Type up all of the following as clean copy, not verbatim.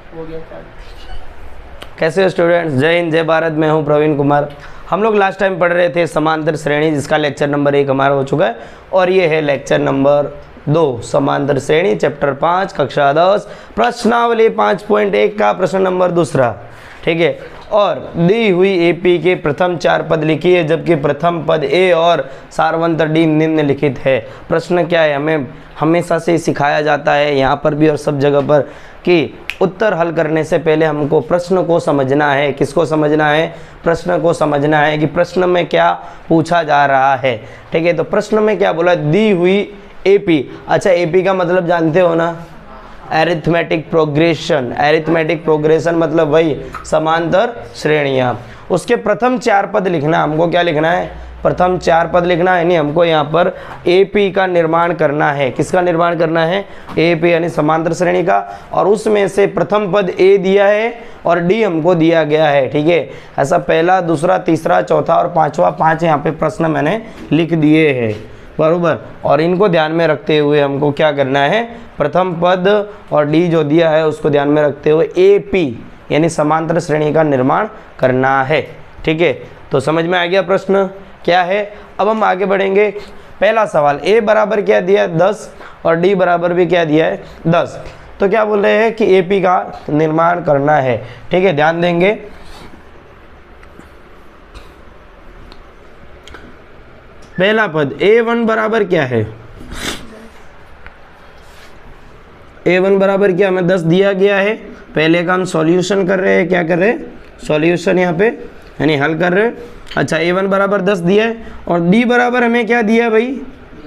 हो गया। कैसे हो स्टूडेंट्स? जय हिंद, जय भारत। मैं हूं प्रवीण कुमार। हम लोग लास्ट टाइम पढ़ रहे थे समांतर श्रेणी, जिसका लेक्चर नंबर 1 हमारा हो चुका है और ये है लेक्चर नंबर 2 समांतर श्रेणी चैप्टर 5 कक्षा 10 प्रश्नावली 5.1 का प्रश्न नंबर 2। ठीक है, और दी हुई एपी के प्रथम 4 पद लिखिए, जबकि प्रथम पद ए और सारवंतर डी निम्नलिखित है। प्रश्न क्या है? हमें हमेशा से सिखाया जाता है यहाँ पर भी और सब जगह पर कि उत्तर हल करने से पहले हमको प्रश्न को समझना है। किसको समझना है? प्रश्न को समझना है कि प्रश्न में क्या पूछा जा रहा है। ठीक है, तो प्रश्न में क्या बोला? दी हुई एपी। अच्छा, एपी का मतलब जानते हो ना? Arithmetic progression. एरिथमेटिक प्रोग्रेशन मतलब वही समांतर श्रेणियाँ। उसके प्रथम 4 पद लिखना। हमको क्या लिखना है? प्रथम 4 पद लिखना है। यानी हमको यहाँ पर एपी का निर्माण करना है। किसका निर्माण करना है? एपी यानी समांतर श्रेणी का। और उसमें से प्रथम पद ए दिया है और डी हमको दिया गया है। ठीक है, ऐसा पहला, दूसरा, तीसरा, चौथा और पांचवा, 5 यहाँ पे प्रश्न मैंने लिख दिए हैं, बरोबर। और इनको ध्यान में रखते हुए हमको क्या करना है? प्रथम पद और डी जो दिया है उसको ध्यान में रखते हुए एपी यानी समांतर श्रेणी का निर्माण करना है। ठीक है, तो समझ में आ गया प्रश्न क्या है? अब हम आगे बढ़ेंगे। पहला सवाल, ए बराबर क्या दिया है? 10 और डी बराबर भी क्या दिया है? 10। तो क्या बोल रहे हैं कि एपी का निर्माण करना है। ठीक है, ध्यान देंगे। पहला पद a1 बराबर क्या है? a1 बराबर क्या? हमें 10 दिया गया है। पहले का हम सॉल्यूशन कर रहे हैं। क्या कर रहे हैं? सॉल्यूशन यहाँ पे यानी हल कर रहे हैं। अच्छा, a1 बराबर 10 दिया है और d बराबर हमें क्या दिया है भाई?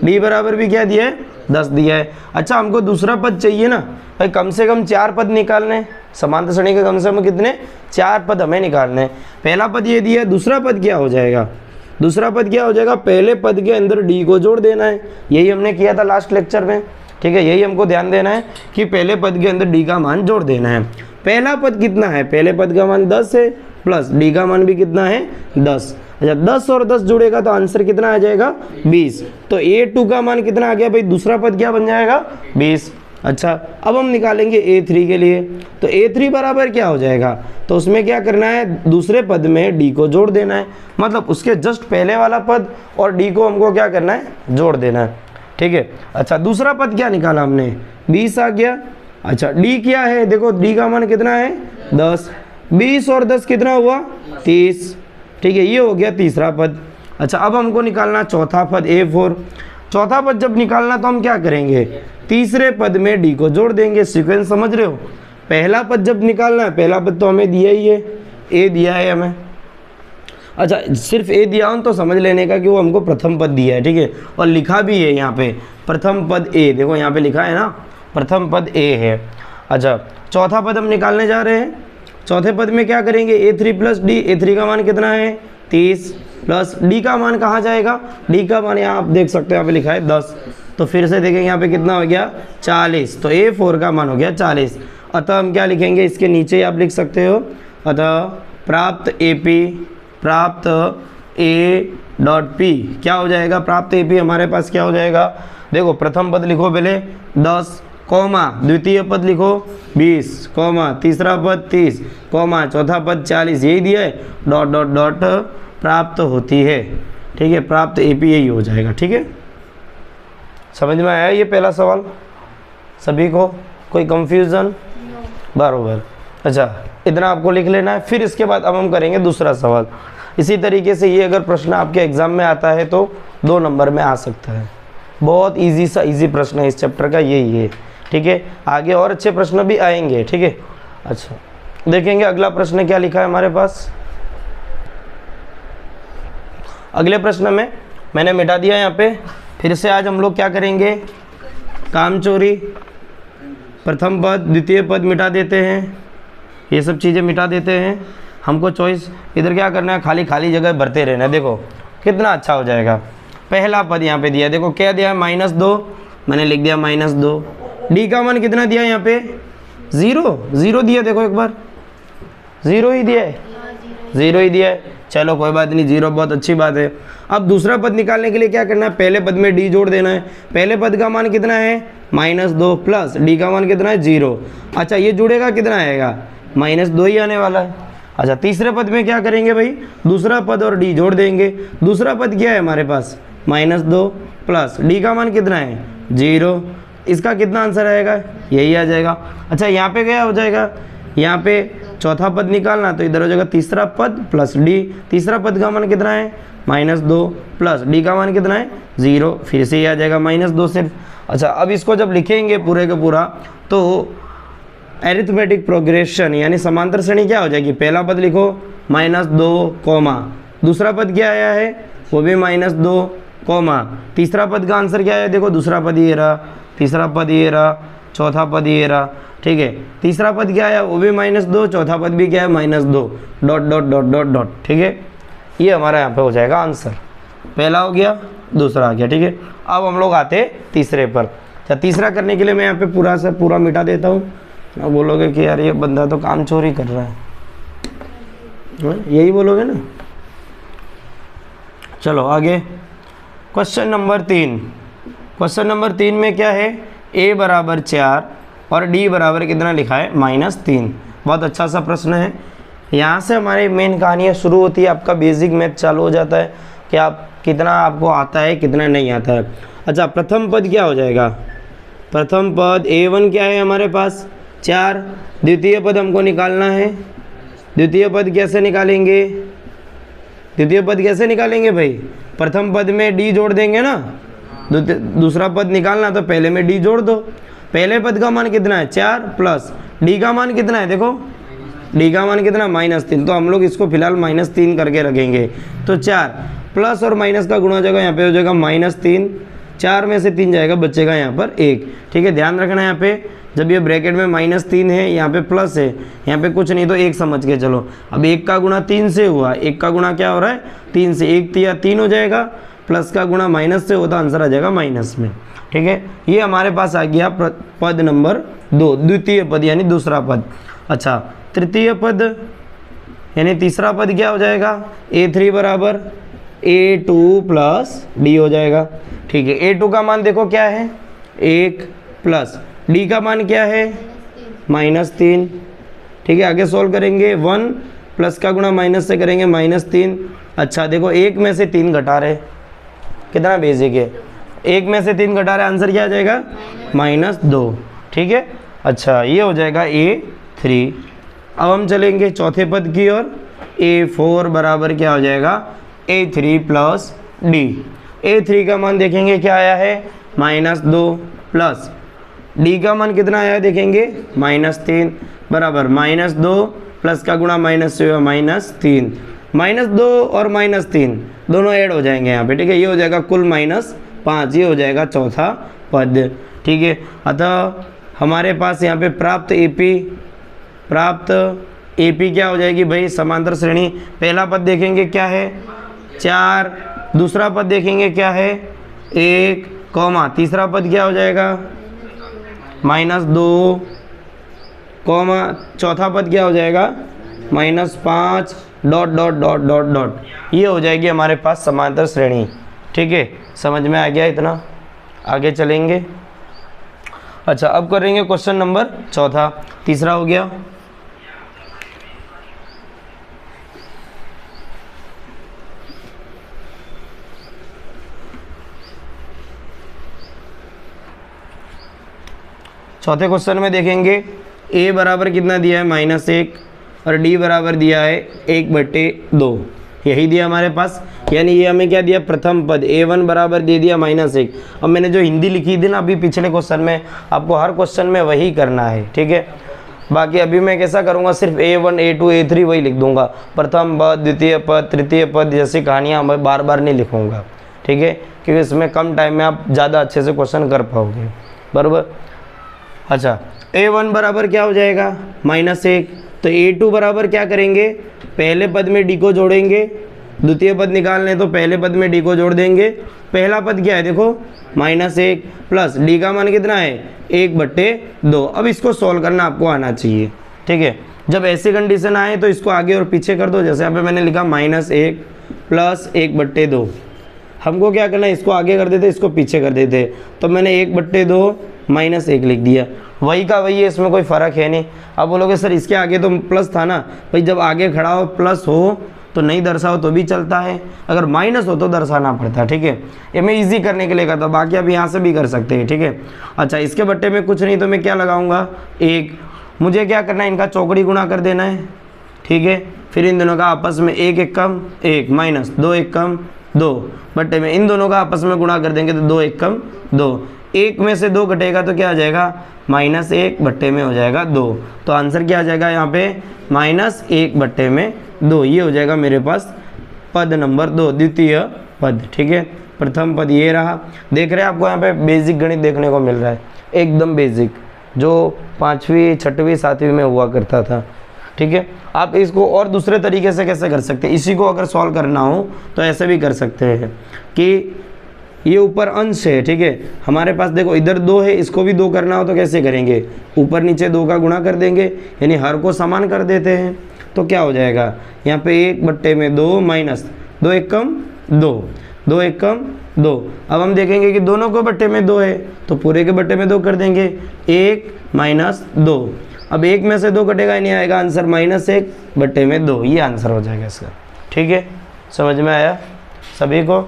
d बराबर भी क्या दिया है? 10 दिया है। अच्छा, हमको दूसरा पद चाहिए ना भाई, कम से कम 4 पद निकालने हैं। समांतर श्रेणी के कम से कम कितने? 4 पद हमें निकालने हैं। पहला पद ये दिया है, दूसरा पद क्या हो जाएगा? दूसरा पद क्या हो जाएगा? पहले पद के अंदर डी को जोड़ देना है। यही हमने किया था लास्ट लेक्चर में। ठीक है, यही हमको ध्यान देना है कि पहले पद के अंदर डी का मान जोड़ देना है। पहला पद कितना है? पहले पद का मान 10 है प्लस डी का मान भी कितना है? 10। अच्छा, 10 और 10 जुड़ेगा तो आंसर कितना आ जाएगा? 20। तो a2 का मान कितना आ गया भाई? दूसरा पद क्या बन जाएगा? 20। अच्छा, अब हम निकालेंगे a3 के लिए। तो a3 बराबर क्या हो जाएगा? तो उसमें क्या करना है? दूसरे पद में d को जोड़ देना है। मतलब उसके जस्ट पहले वाला पद और d को हमको क्या करना है? जोड़ देना है। ठीक है, अच्छा, दूसरा पद क्या निकाला हमने? 20 आ गया। अच्छा, d क्या है? देखो d का मान कितना है? 10। 20 और 10 कितना हुआ? 30। ठीक है, ये हो गया तीसरा पद। अच्छा, अब हमको निकालना चौथा पद a4। चौथा पद जब निकालना तो हम क्या करेंगे? तीसरे पद में डी को जोड़ देंगे। सीक्वेंस समझ रहे हो? पहला पद जब निकालना है, पहला पद तो हमें दिया ही है, ए दिया है हमें। अच्छा, सिर्फ ए दिया हो तो समझ लेने का कि वो हमको प्रथम पद दिया है। ठीक है, और लिखा भी है यहाँ पे प्रथम पद ए। देखो यहाँ पे लिखा है ना, प्रथम पद ए है। अच्छा, चौथा पद हम निकालने जा रहे हैं। चौथे पद में क्या करेंगे? a3 plus D. a3 का मान कितना है? 30 प्लस डी का मान कहाँ जाएगा? डी का मान यहाँ आप देख सकते हो, यहाँ पे लिखा है 10। तो फिर से देखेंगे यहाँ पे कितना हो गया? 40। तो a4 का मान हो गया 40। अतः हम क्या लिखेंगे? इसके नीचे ही आप लिख सकते हो, अतः प्राप्त AP प्राप्त a डॉट p क्या हो जाएगा? प्राप्त AP हमारे पास क्या हो जाएगा? देखो, प्रथम पद लिखो पहले 10 कॉमा, द्वितीय पद लिखो 20 कॉमा, तीसरा पद 30 कॉमा, चौथा पद 40। यही दिया है, डॉट डॉट डॉट प्राप्त होती है। ठीक है, प्राप्त AP यही हो जाएगा। ठीक है, समझ में आया ये पहला सवाल सभी को? कोई कंफ्यूजन? बराबर। अच्छा, इतना आपको लिख लेना है। फिर इसके बाद अब हम करेंगे दूसरा सवाल। इसी तरीके से ये अगर प्रश्न आपके एग्जाम में आता है तो 2 नंबर में आ सकता है। बहुत इजी सा इजी प्रश्न है इस चैप्टर का, यही है। ठीक है, आगे और अच्छे प्रश्न भी आएंगे। ठीक है, अच्छा, देखेंगे अगला प्रश्न क्या लिखा है हमारे पास। अगले प्रश्न में मैंने मिटा दिया यहाँ पे। फिर से आज हम लोग क्या करेंगे? कामचोरी। प्रथम पद द्वितीय पद मिटा देते हैं, ये सब चीज़ें मिटा देते हैं। हमको चॉइस इधर क्या करना है? खाली खाली जगह भरते रहना। देखो कितना अच्छा हो जाएगा। पहला पद यहाँ पे दिया, देखो क्या दिया है? -2। मैंने लिख दिया -2। डी का मान कितना दिया है यहाँ पे? 0 दिया। देखो एक बार 0 ही दिया है, 0 ही दिया है। चलो कोई बात नहीं, 0 बहुत अच्छी बात है। अब दूसरा पद निकालने के लिए क्या करना है, पहले पद में डी जोड़ देना है। पहले पद का मान कितना है -2 प्लस डी का मान कितना है 0। अच्छा ये जुड़ेगा कितना आएगा -2 ही आने वाला है। अच्छा तीसरे पद में क्या करेंगे भाई, दूसरा पद और डी जोड़ देंगे। दूसरा पद क्या है हमारे पास -2 प्लस डी का मान कितना है 0। इसका कितना आंसर आएगा, यही आ जाएगा। अच्छा यहाँ पे क्या हो जाएगा, यहाँ पे चौथा पद निकालना तो इधर हो जाएगा तीसरा पद प्लस डी। तीसरा पद का मान कितना है -2 प्लस डी का मान कितना है 0, फिर से ये आ जाएगा -2 सिर्फ। अच्छा अब इसको जब लिखेंगे पूरे का पूरा तो एरिथमेटिक प्रोग्रेशन यानी समांतर श्रेणी क्या हो जाएगी, पहला पद लिखो -2 कोमा, दूसरा पद क्या आया है वो भी -2 कोमा, तीसरा पद का आंसर क्या है देखो, दूसरा पद ये रहा, तीसरा पद ये रहा, चौथा पद ये रहा, ठीक है। तीसरा पद क्या आया वो भी -2, चौथा पद भी क्या है -2, dot dot dot dot dot, ठीक है। ये हमारा यहाँ पे हो जाएगा आंसर, पहला हो गया दूसरा आ गया, ठीक है। अब हम लोग आते तीसरे पर। अच्छा तीसरा करने के लिए मैं यहाँ पे पूरा से पूरा मिटा देता हूँ। अब बोलोगे कि यार ये बंदा तो काम चोरी कर रहा है, यही बोलोगे ना। चलो आगे क्वेश्चन नंबर 3। क्वेश्चन नंबर 3 में क्या है, a बराबर 4 और d बराबर कितना लिखा है -3। बहुत अच्छा सा प्रश्न है। यहाँ से हमारी मेन कहानियाँ शुरू होती है, आपका बेसिक मैथ चालू हो जाता है कि आप कितना आपको आता है कितना नहीं आता है। अच्छा प्रथम पद क्या हो जाएगा, प्रथम पद a1 क्या है हमारे पास 4, द्वितीय पद हमको निकालना है। द्वितीय पद कैसे निकालेंगे, द्वितीय पद कैसे निकालेंगे भाई, प्रथम पद में d जोड़ देंगे ना, दूसरा पद निकालना तो पहले में d जोड़ दो। पहले पद का मान कितना है 4 प्लस d का मान कितना है, देखो d का मान कितना -3, तो हम लोग इसको फिलहाल -3 करके रखेंगे। तो 4 प्लस और माइनस का गुणा हो जाएगा, यहाँ पे हो जाएगा -3, 4 में से 3 जाएगा, बचेगा यहाँ पर 1, ठीक है। ध्यान रखना यहाँ पे जब ये ब्रैकेट में -3 है, यहाँ पे प्लस है, यहाँ पे कुछ नहीं तो 1 समझ के चलो। अब 1 का गुणा 3 से हुआ, 1 का गुणा क्या हो रहा है 3 से, 1 या 3 हो जाएगा, प्लस का गुणा माइनस से होता आंसर आ जाएगा माइनस में, ठीक है। ये हमारे पास आ गया पद नंबर 2, द्वितीय पद यानी दूसरा पद। अच्छा तृतीय पद यानी तीसरा पद क्या हो जाएगा, a3 बराबर a2 प्लस d हो जाएगा, ठीक है। a2 का मान देखो क्या है 1 प्लस d का मान क्या है -3, ठीक है। आगे सॉल्व करेंगे, 1 प्लस का गुणा माइनस से करेंगे -3। अच्छा देखो 1 में से 3 घटा रहे, कितना बेसिक है, 1 में से 3 घटा रहे, आंसर क्या आ जाएगा -2, ठीक है। अच्छा ये हो जाएगा a3। अब हम चलेंगे चौथे पद की ओर, a4 बराबर क्या हो जाएगा a3 प्लस d। a3 का मान देखेंगे क्या आया है -2 प्लस d का मान कितना आया है देखेंगे -3 बराबर -2 प्लस का गुणा माइनस से हुआ -3, -2 और -3 दोनों ऐड हो जाएंगे यहाँ पे, ठीक है। ये हो जाएगा कुल -5, ये हो जाएगा चौथा पद, ठीक है। अतः हमारे पास यहाँ पे प्राप्त AP क्या हो जाएगी भाई, समांतर श्रेणी। पहला पद देखेंगे क्या है 4, दूसरा पद देखेंगे क्या है 1 कॉमा, तीसरा पद क्या हो जाएगा -2 कॉमा, चौथा पद क्या हो जाएगा -5 dot dot dot dot dot. ये हो जाएगी हमारे पास समांतर श्रेणी, ठीक है। समझ में आ गया इतना, आगे चलेंगे। अच्छा अब करेंगे क्वेश्चन नंबर 4, तीसरा हो गया। चौथे क्वेश्चन में देखेंगे a बराबर कितना दिया है -1 और d बराबर दिया है 1/2, यही दिया हमारे पास। यानी ये हमें क्या दिया, प्रथम पद a1 बराबर दे दिया -1। अब मैंने जो हिंदी लिखी थी ना अभी पिछले क्वेश्चन में, आपको हर क्वेश्चन में वही करना है, ठीक है। बाकी अभी मैं कैसा करूँगा, सिर्फ a1 a2 a3 वही लिख दूंगा, प्रथम पद द्वितीय पद तृतीय पद जैसी कहानियाँ मैं बार बार नहीं लिखूँगा, ठीक है, क्योंकि इसमें कम टाइम में आप ज़्यादा अच्छे से क्वेश्चन कर पाओगे, बराबर। अच्छा a1 बराबर क्या हो जाएगा -1, तो a2 बराबर क्या करेंगे, पहले पद में d को जोड़ेंगे, द्वितीय पद निकालने तो पहले पद में d को जोड़ देंगे। पहला पद क्या है देखो -1 प्लस d का मान कितना है 1/2। अब इसको सॉल्व करना आपको आना चाहिए, ठीक है। जब ऐसी कंडीशन आए तो इसको आगे और पीछे कर दो। जैसे यहाँ पे मैंने लिखा -1 + 1/2। हमको क्या करना है, इसको आगे कर देते, इसको पीछे कर देते, तो मैंने 1/2 -1 लिख दिया। वही का वही है, इसमें कोई फ़र्क है नहीं। अब बोलोगे सर इसके आगे तो प्लस था ना, भाई जब आगे खड़ा हो प्लस हो तो नहीं दर्शाओ तो भी चलता है, अगर माइनस हो तो दर्शाना पड़ता है, ठीक है। ये मैं इजी करने के लिए करता हूँ, बाकी आप यहाँ से भी कर सकते हैं, ठीक है। अच्छा, इसके बट्टे में कुछ नहीं तो मैं क्या लगाऊंगा, 1। मुझे क्या करना है, इनका चौकड़ी गुणा कर देना है, ठीक है। फिर इन दोनों का आपस में 1 1 कम 1 माइनस 2 1 कम 2 बट्टे में इन दोनों का आपस में गुणा कर देंगे तो 2 1 कम 2। 1 में से 2 घटेगा तो क्या आ जाएगा, -1 बट्टे में हो जाएगा 2। तो आंसर क्या आ जाएगा यहाँ पे, -1 बट्टे में 2। ये हो जाएगा मेरे पास पद नंबर 2, द्वितीय पद, ठीक है। प्रथम पद ये रहा। देख रहे हैं आपको यहाँ पे बेसिक गणित देखने को मिल रहा है, एकदम बेसिक, जो 5वीं 6वीं 7वीं में हुआ करता था, ठीक है। आप इसको और दूसरे तरीके से कैसे कर सकते हैं, इसी को अगर सॉल्व करना हो तो ऐसे भी कर सकते हैं कि ये ऊपर अंश है, ठीक है। हमारे पास देखो इधर 2 है, इसको भी 2 करना हो तो कैसे करेंगे, ऊपर नीचे 2 का गुणा कर देंगे, यानी हर को समान कर देते हैं। तो क्या हो जाएगा यहाँ पे 1 बट्टे में 2 माइनस 2 1 कम 2 2 1 कम 2। अब हम देखेंगे कि दोनों को बट्टे में 2 है तो पूरे के बट्टे में 2 कर देंगे, 1 माइनस 2। अब 1 में से 2 कटेगा, नहीं आएगा आंसर, -1 बट्टे में 2, ये आंसर हो जाएगा इसका, ठीक है। समझ में आया सभी को?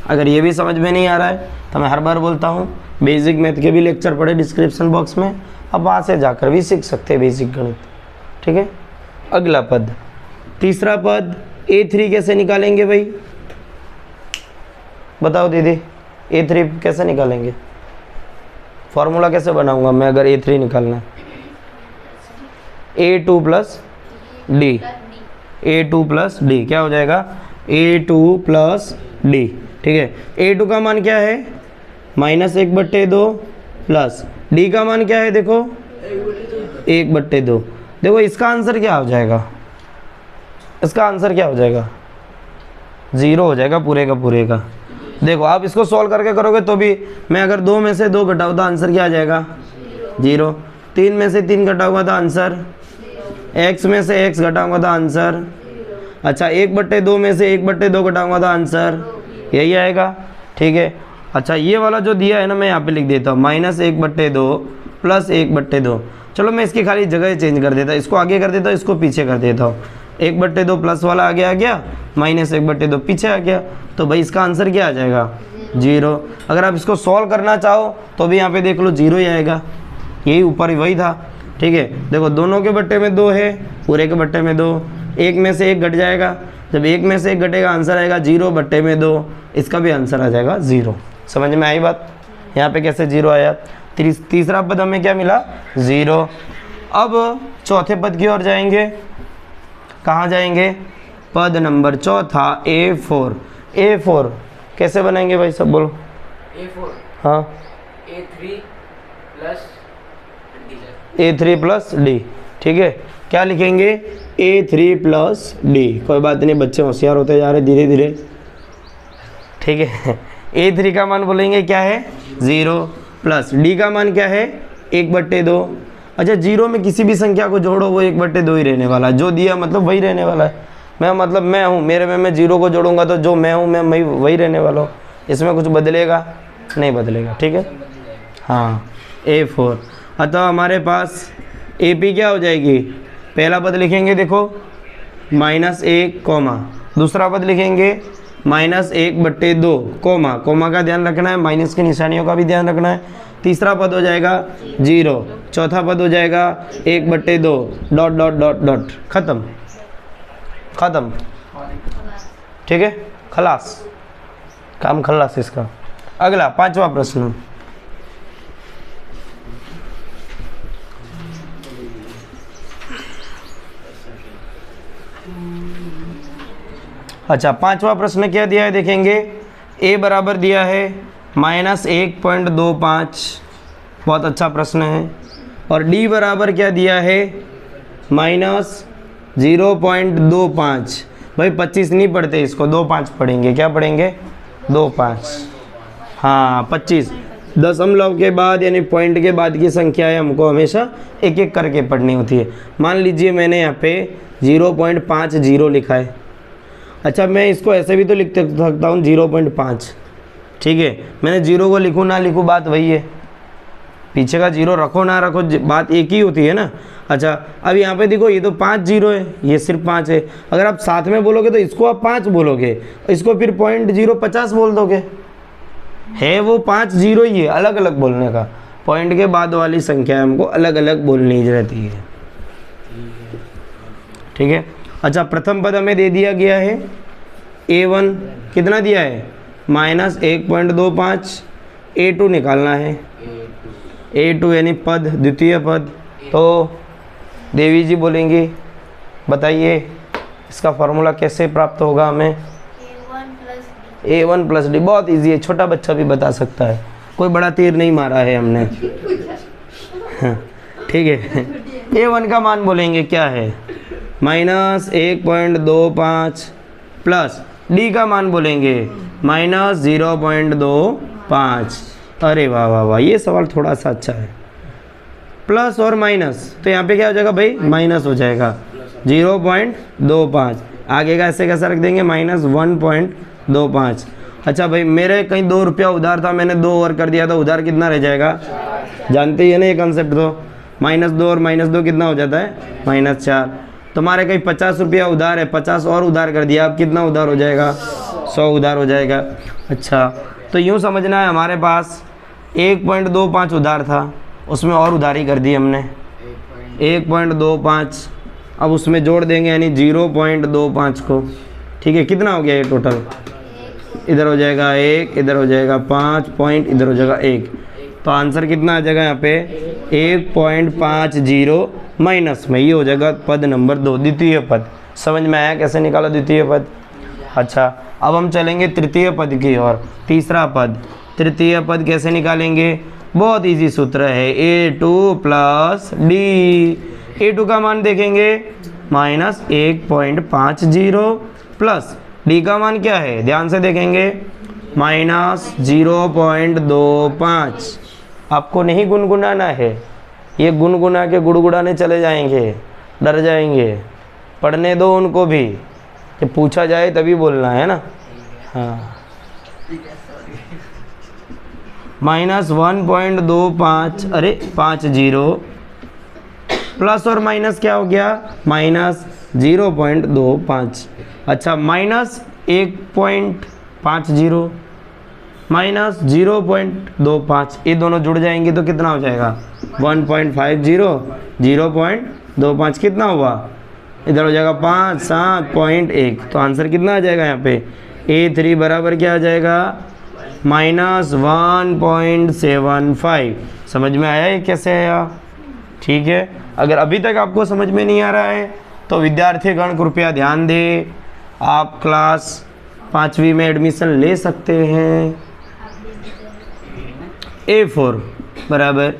अगर ये भी समझ में नहीं आ रहा है तो मैं हर बार बोलता हूँ, बेसिक मैथ के भी लेक्चर पढ़े डिस्क्रिप्शन बॉक्स में, अब वहाँ से जाकर भी सीख सकते हैं बेसिक गणित, ठीक है। अगला पद, तीसरा पद A3 कैसे निकालेंगे भाई, बताओ दीदी, A3 कैसे निकालेंगे, फॉर्मूला कैसे बनाऊंगा मैं अगर A3 निकालना है, A2 + D, A2 + D क्या हो जाएगा, A2 + D, ठीक है। A2 का मान क्या है, -1/2 प्लस D का मान क्या है, देखो 1/2। देखो इसका आंसर क्या हो जाएगा, इसका आंसर क्या हो जाएगा, 0 हो जाएगा पूरे का पूरे का। देखो आप इसको सॉल्व करके करोगे तो भी, मैं अगर 2 में से 2 घटाऊँ तो आंसर क्या आ जाएगा, 0। 3 में से 3 घटाऊंगा तो आंसर, x में से x घटाऊंगा तो आंसर, अच्छा 1/2 में से 1/2 घटाऊंगा तो आंसर यही आएगा, ठीक है। अच्छा ये वाला जो दिया है ना, मैं यहाँ पे लिख देता हूँ -1/2 + 1/2। चलो मैं इसकी खाली जगह चेंज कर देता हूँ, इसको आगे कर देता हूँ, इसको पीछे कर देता हूँ। 1/2 प्लस वाला आगे आ गया, -1/2 पीछे आ गया, तो भाई इसका आंसर क्या आ जाएगा, 0। अगर आप इसको सॉल्व करना चाहो तो भी यहाँ पे देख लो 0 ही आएगा, यही ऊपर ही वही था, ठीक है। देखो दोनों के बट्टे में 2 है, पूरे के बट्टे में 2, 1 में से 1 घट जाएगा, जब 1 में से 1 घटेगा आंसर आएगा 0/2, इसका भी आंसर आ जाएगा 0। समझ में आई बात, यहाँ पे कैसे 0 आया। तीसरा पद हमें क्या मिला, 0। अब चौथे पद की ओर जाएंगे, कहाँ जाएंगे, पद नंबर चौथा A4। A4 कैसे बनाएंगे भाई सब बोलो, A4 हाँ, A3 + D, ठीक है। क्या लिखेंगे, A3 + D, कोई बात नहीं, बच्चे होशियार होते जा रहे धीरे धीरे, ठीक है। A3 का मान बोलेंगे क्या है, 0 प्लस D का मान क्या है, 1/2। अच्छा 0 में किसी भी संख्या को जोड़ो वो 1/2 ही रहने वाला है, जो दिया मतलब वही रहने वाला है। मैं हूँ, मेरे में मैं 0 को जोड़ूंगा तो जो मैं हूँ मैं वही रहने वाला हूँ, इसमें कुछ बदलेगा नहीं बदलेगा, ठीक है। हाँ A4। अतः हमारे पास AP क्या हो जाएगी, पहला पद लिखेंगे देखो -1 कोमा, दूसरा पद लिखेंगे -1/2 कोमा, कोमा का ध्यान रखना है, माइनस की निशानियों का भी ध्यान रखना है। तीसरा पद हो जाएगा 0, चौथा पद हो जाएगा 1/2 डॉट डॉट डॉट डॉट, खत्म खत्म, ठीक है, खलास, काम खलास इसका। अगला पांचवा प्रश्न, अच्छा पांचवा प्रश्न क्या दिया है देखेंगे, A बराबर दिया है -1.25, बहुत अच्छा प्रश्न है, और D बराबर क्या दिया है -0.25। भाई 25 नहीं पढ़ते इसको, 25 पढ़ेंगे, क्या पढ़ेंगे 25, हाँ 25। दशमलव के बाद यानी पॉइंट के बाद की संख्या है, हमको हमेशा एक एक करके पढ़नी होती है। मान लीजिए मैंने यहाँ पे 0.50 लिखा है। अच्छा, मैं इसको ऐसे भी तो लिख सकता हूँ 0.5, ठीक है। मैंने 0 को लिखूँ ना लिखूँ बात वही है, पीछे का 0 रखो ना रखो बात एक ही होती है ना। अच्छा, अब यहाँ पे देखो ये तो 5 0 है, ये सिर्फ 5 है। अगर आप साथ में बोलोगे तो इसको आप 5 बोलोगे, इसको फिर 0.050 बोल दोगे, है वो 5 0 ही है। अलग अलग बोलने का, पॉइंट के बाद वाली संख्या हमको अलग अलग बोलनी रहती है, ठीक है। अच्छा, प्रथम पद हमें दे दिया गया है a1 कितना दिया है -1.25, a2 निकालना है, a2 यानी पद द्वितीय पद। तो देवी जी बोलेंगी, बताइए इसका फॉर्मूला कैसे प्राप्त होगा हमें। a1 + d, बहुत इजी है, छोटा बच्चा भी बता सकता है, कोई बड़ा तीर नहीं मारा है हमने, ठीक है। a1 का मान बोलेंगे क्या है -1.25 प्लस d का मान बोलेंगे -0.25। अरे वाह वाह वाह, ये सवाल थोड़ा सा अच्छा है। प्लस और माइनस, तो यहाँ पे क्या हो जाएगा भाई, माइनस हो जाएगा 0.25। आगे का ऐसे कैसा रख देंगे -1.25। अच्छा भाई, मेरे कहीं 2 रुपया उधार था, मैंने 2 और कर दिया, तो उधार कितना रह जाएगा, जानते ही है ना ये कंसेप्ट। तो -2 और -2 कितना हो जाता है -4। तुम्हारे कहीं 50 रुपया उधार है, 50 और उधार कर दिया, अब कितना उधार हो जाएगा 100 उधार हो जाएगा। अच्छा, तो यूँ समझना है हमारे पास 1.25 उधार था, उसमें और उधारी कर दी हमने 1.25, अब उसमें जोड़ देंगे यानी 0.25 को, ठीक है। कितना हो गया ये टोटल, इधर हो जाएगा 1, इधर हो जाएगा 5 पॉइंट, इधर हो जाएगा 1, तो आंसर कितना आ जाएगा यहाँ पे 1.50 माइनस में, ये हो जाएगा पद नंबर 2 द्वितीय पद। समझ में आया कैसे निकाला द्वितीय पद। अच्छा, अब हम चलेंगे तृतीय पद की ओर। तीसरा पद, तृतीय पद कैसे निकालेंगे, बहुत इजी सूत्र है, a2 + d। a2 का मान देखेंगे -1.50 प्लस d का मान क्या है, ध्यान से देखेंगे -0.25। आपको नहीं गुनगुनाना है, ये गुनगुना के गुड़गुड़ाने चले जाएंगे, डर जाएंगे, पढ़ने दो उनको भी, कि पूछा जाए तभी बोलना है ना। हाँ, -1.25, अरे 50 प्लस और माइनस क्या हो गया -0.25। अच्छा, -1.50 -0.25, ये दोनों जुड़ जाएंगे तो कितना हो जाएगा 1.50, 0.25 कितना हुआ, इधर हो जाएगा 5, 7.1। तो आंसर कितना आ जाएगा यहाँ पे a3 बराबर क्या आ जाएगा -1.75। समझ में आया ये कैसे आया, ठीक है। अगर अभी तक आपको समझ में नहीं आ रहा है तो विद्यार्थीगण कृपया ध्यान दें, आप क्लास 5वीं में एडमिशन ले सकते हैं। a4 बराबर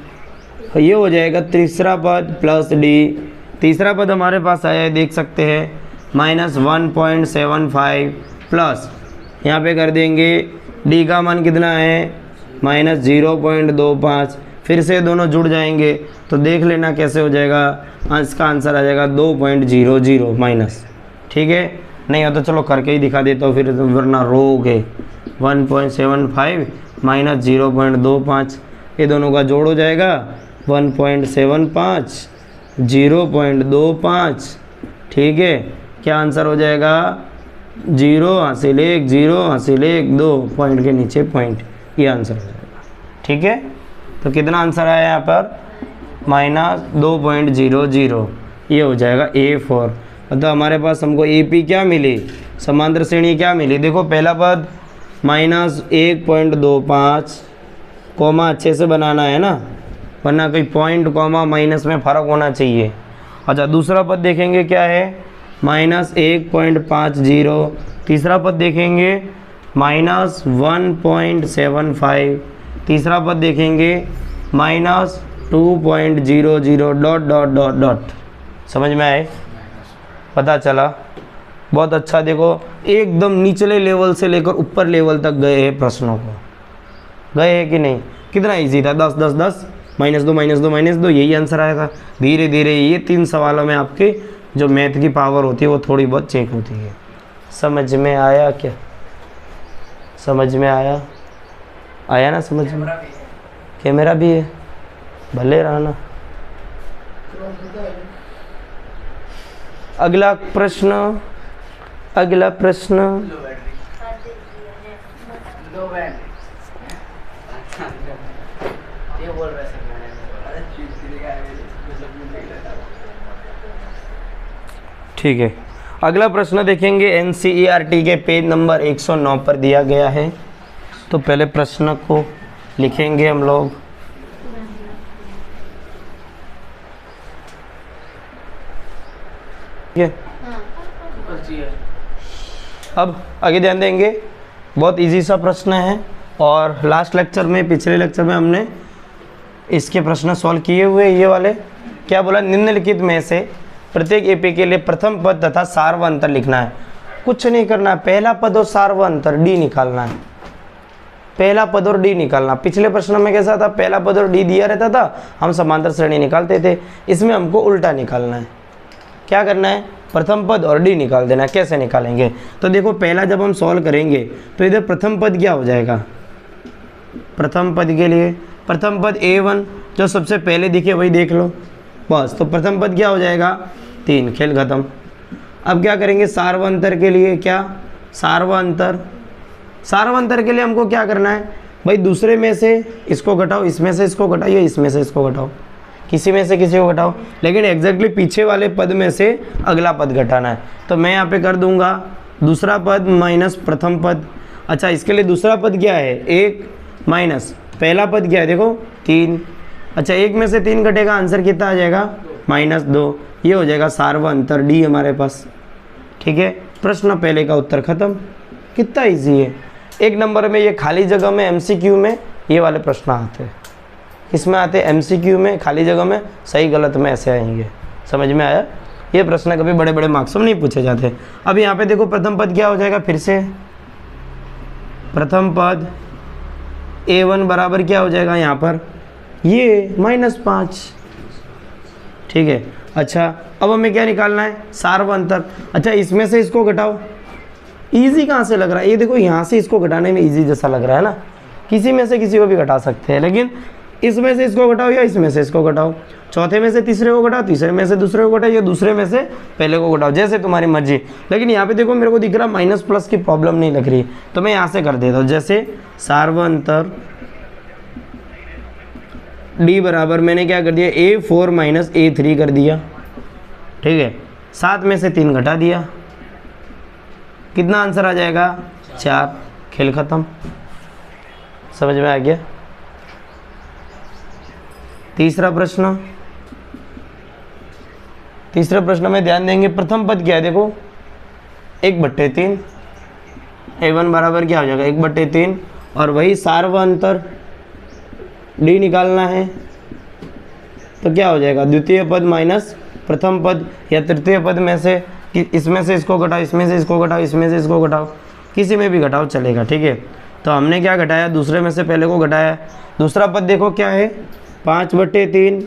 ये हो जाएगा तीसरा पद प्लस d। तीसरा पद हमारे पास आया है, देख सकते हैं -1.75 प्लस यहाँ पे कर देंगे d का मान कितना है -0.25। फिर से दोनों जुड़ जाएंगे तो देख लेना कैसे हो जाएगा, इसका आंसर आ जाएगा 2.00 माइनस, ठीक है। नहीं हो तो चलो करके ही दिखा देता हूँ, फिर वरना रोगे। 1.75 माइनस 0.25, ये दोनों का जोड़ हो जाएगा 1.75 0.25, ठीक है। क्या आंसर हो जाएगा 0 हासिल 1 0 हासिल 1 2 पॉइंट के नीचे पॉइंट, ये आंसर हो जाएगा, ठीक है। तो कितना आंसर आया यहाँ पर -2.00, ये हो जाएगा a4। मतलब हमारे पास हमको AP क्या मिली, समांतर श्रेणी क्या मिली। देखो पहला पद -1.25 कॉमा अच्छे से बनाना है ना, वरना कोई पॉइंट कॉमा माइनस में फ़र्क होना चाहिए। अच्छा, दूसरा पद देखेंगे क्या है -1.50। तीसरा पद देखेंगे -1.75। तीसरा पद देखेंगे -2.00 ... समझ में आए, पता चला, बहुत अच्छा। देखो एकदम निचले लेवल से लेकर ऊपर लेवल तक गए हैं प्रश्नों को, गए हैं कि नहीं, कितना इजी था, 10 10 10 -2 -2 -2, यही आंसर आया था। धीरे धीरे ये 3 सवालों में आपके जो मैथ की पावर होती है वो थोड़ी बहुत चेक होती है। समझ में आया क्या? समझ में आया? आया ना समझ में? कैमरा भी है, भले रहना। अगला प्रश्न, अगला प्रश्न। ठीक है, अगला प्रश्न देखेंगे NCERT के पेज नंबर 109 पर दिया गया है। तो पहले प्रश्न को लिखेंगे हम लोग। अब आगे ध्यान देंगे, बहुत इजी सा प्रश्न है और लास्ट लेक्चर में, पिछले लेक्चर में हमने इसके प्रश्न सॉल्व किए हुए। ये वाले क्या बोला, निम्नलिखित में से प्रत्येक एपी के लिए प्रथम पद तथा सार व अंतर लिखना है। कुछ नहीं करना है, पहला पद और सार व अंतर डी निकालना है। पहला पद और डी निकालना। पिछले प्रश्न में कैसा था, पहला पद और डी दिया रहता था, हम समांतर श्रेणी निकालते थे। इसमें हमको उल्टा निकालना है। क्या करना है, प्रथम पद और डी निकाल देना है। कैसे निकालेंगे, तो देखो पहला जब हम सॉल्व करेंगे तो इधर प्रथम पद क्या हो जाएगा, प्रथम पद के लिए प्रथम पद A1 जो सबसे पहले दिखे वही देख लो बस। तो प्रथम पद क्या हो जाएगा 3, खेल खत्म। अब क्या करेंगे, सार व अंतर के लिए क्या, सार व अंतर। सार व अंतर के लिए हमको क्या करना है भाई, दूसरे में से इसको घटाओ, इसमें से इसको घटाइए, इसमें से इसको घटाओ, किसी में से किसी को घटाओ, लेकिन एग्जैक्टली पीछे वाले पद में से अगला पद घटाना है। तो मैं यहाँ पे कर दूंगा दूसरा पद माइनस प्रथम पद। अच्छा, इसके लिए दूसरा पद क्या है 1 माइनस पहला पद क्या है देखो 3। अच्छा, 1 में से 3 घटेगा, आंसर कितना आ जाएगा -2। ये हो जाएगा सार व अंतर डी हमारे पास। ठीक है, प्रश्न पहले का उत्तर खत्म। कितना इजी है। 1 नंबर में ये खाली जगह में MCQ में ये वाले प्रश्न आते हैं। इसमें आते हैं MCQ में, खाली जगह में, सही गलत में ऐसे आएंगे। समझ में आया? ये प्रश्न कभी बड़े बड़े मार्क्स में नहीं पूछे जाते। अब यहाँ पे देखो प्रथम पद क्या हो जाएगा, फिर से प्रथम पद A1 बराबर क्या हो जाएगा यहाँ पर, ये -5। ठीक है। अच्छा, अब हमें क्या निकालना है, सार व अंतर। अच्छा, इसमें से इसको घटाओ। इजी कहाँ से लग रहा है, ये देखो यहाँ से इसको घटाने में इजी जैसा लग रहा है ना। किसी में से किसी को भी घटा सकते हैं, लेकिन इसमें से इसको घटाओ या इसमें से इसको घटाओ। चौथे में से तीसरे को घटाओ, तीसरे में से दूसरे को घटाओ, या दूसरे में से पहले को घटाओ, जैसे तुम्हारी मर्जी। लेकिन यहाँ पे देखो मेरे को दिख रहा माइनस प्लस की प्रॉब्लम नहीं लग रही, तो मैं यहाँ से कर देता हूँ। जैसे सार व अंतर डी बराबर मैंने क्या कर दिया, A4 माइनस A3 कर दिया। ठीक है, 7 में से 3 घटा दिया, कितना आंसर आ जाएगा 4। खेल खत्म। समझ में आ गया? तीसरा प्रश्न, तीसरे प्रश्न में ध्यान देंगे, प्रथम पद क्या है देखो 1/3। A1 बराबर क्या हो जाएगा 1/3, और वही सार व अंतर डी निकालना है। तो क्या हो जाएगा, द्वितीय पद माइनस प्रथम पद, या तृतीय पद में से इसमें से इसको घटाओ, इसमें से इसको घटाओ, इसमें से इसको घटाओ, किसी में भी घटाओ चलेगा। ठीक है, तो हमने क्या घटाया, दूसरे में से पहले को घटाया। दूसरा पद देखो क्या है 5/3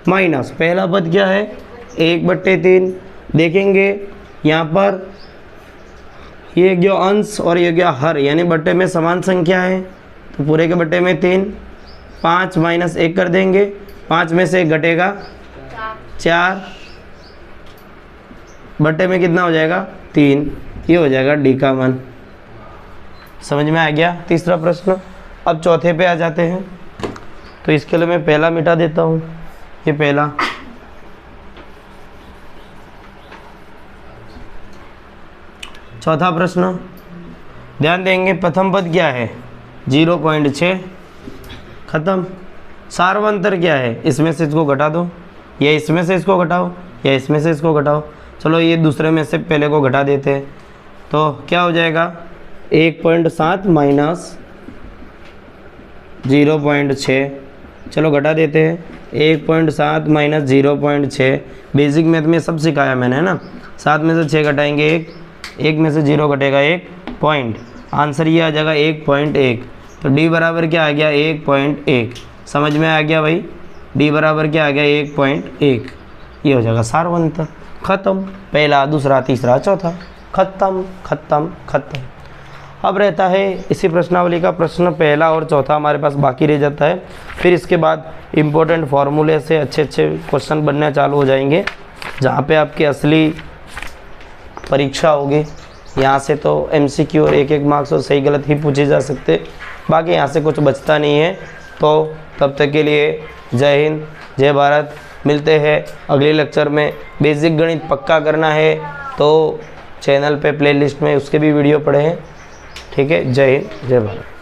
माइनस पहला पद क्या है 1/3। देखेंगे यहाँ पर ये जो अंश और ये क्या हर, यानी बट्टे में समान संख्या है, तो पूरे के बट्टे में 3। 5 माइनस 1 कर देंगे, 5 में से 1 घटेगा 4, बट्टे में कितना हो जाएगा 3। ये हो जाएगा डी का मान। समझ में आ गया तीसरा प्रश्न। अब चौथे पे आ जाते हैं। तो इसके लिए मैं पहला मिटा देता हूँ, ये पहला। चौथा प्रश्न ध्यान देंगे, प्रथम पद क्या है 0.6, खत्म। सार व अंतर क्या है, इसमें से इसको घटा दो, या इसमें से इसको घटाओ, या इसमें से इसको घटाओ। चलो ये दूसरे में से पहले को घटा देते हैं, तो क्या हो जाएगा 1.7 माइनस 0.6। चलो घटा देते हैं, 1.7 माइनस 0.6। बेसिक मैथ में सब सिखाया मैंने, है ना। 7 में से 6 घटाएंगे 1, 1 में से 0 घटेगा 1 पॉइंट, आंसर ये आ जाएगा 1.1। तो डी बराबर क्या आ गया 1.1। समझ में आ गया भाई, डी बराबर क्या आ गया 1.1। ये हो जाएगा सारवंत। खत्म, पहला दूसरा तीसरा चौथा, खत्म खत्म खत्म। अब रहता है इसी प्रश्नावली का प्रश्न पहला और चौथा हमारे पास बाकी रह जाता है। फिर इसके बाद इम्पोर्टेंट फार्मूले से अच्छे अच्छे क्वेश्चन बनने चालू हो जाएंगे, जहाँ पे आपकी असली परीक्षा होगी। यहाँ से तो MCQ और एक मार्क्स और सही गलत ही पूछे जा सकते, बाकी यहाँ से कुछ बचता नहीं है। तो तब तक के लिए जय हिंद, जय भारत। मिलते हैं अगले लेक्चर में। बेसिक गणित पक्का करना है तो चैनल पे प्लेलिस्ट में उसके भी वीडियो पड़े हैं। ठीक है, जय हिंद, जय भारत।